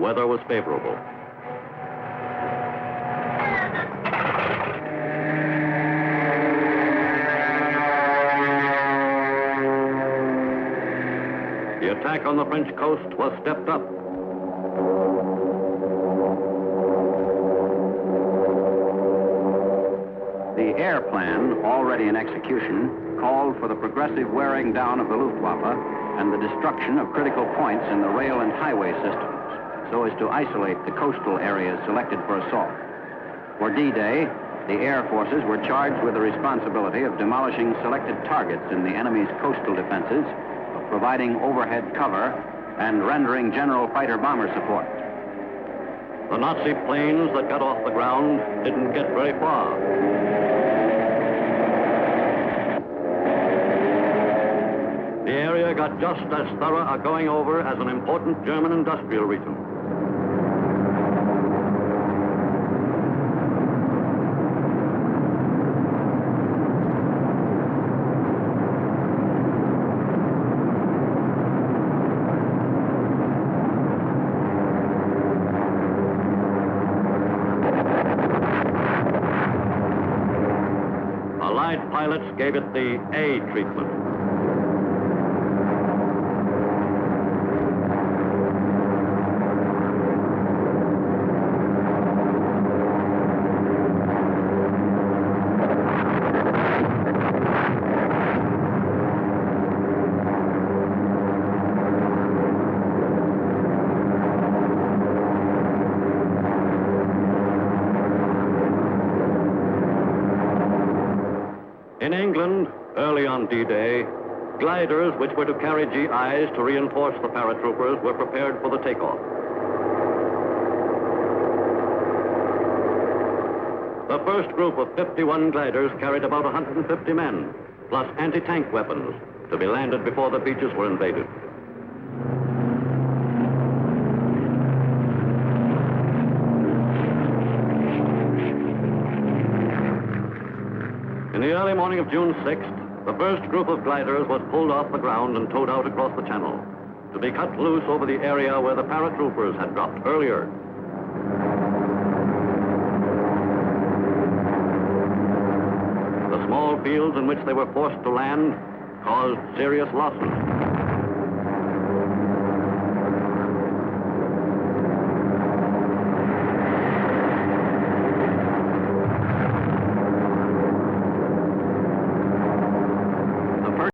weather was favorable. The attack on the French coast was stepped up. The air plan, already in execution, called for the progressive wearing down of the Luftwaffe and the destruction of critical points in the rail and highway systems, so as to isolate the coastal areas selected for assault. For D-Day, the air forces were charged with the responsibility of demolishing selected targets in the enemy's coastal defenses, of providing overhead cover, and rendering general fighter-bomber support. The Nazi planes that got off the ground didn't get very far. The area got just as thorough a going over as an important German industrial region. Allied pilots gave it the A treatment. In England, early on D-Day, gliders which were to carry GIs to reinforce the paratroopers were prepared for the takeoff. The first group of 51 gliders carried about 150 men, plus anti-tank weapons, to be landed before the beaches were invaded. In the early morning of June 6th, the first group of gliders was pulled off the ground and towed out across the channel to be cut loose over the area where the paratroopers had dropped earlier. The small fields in which they were forced to land caused serious losses.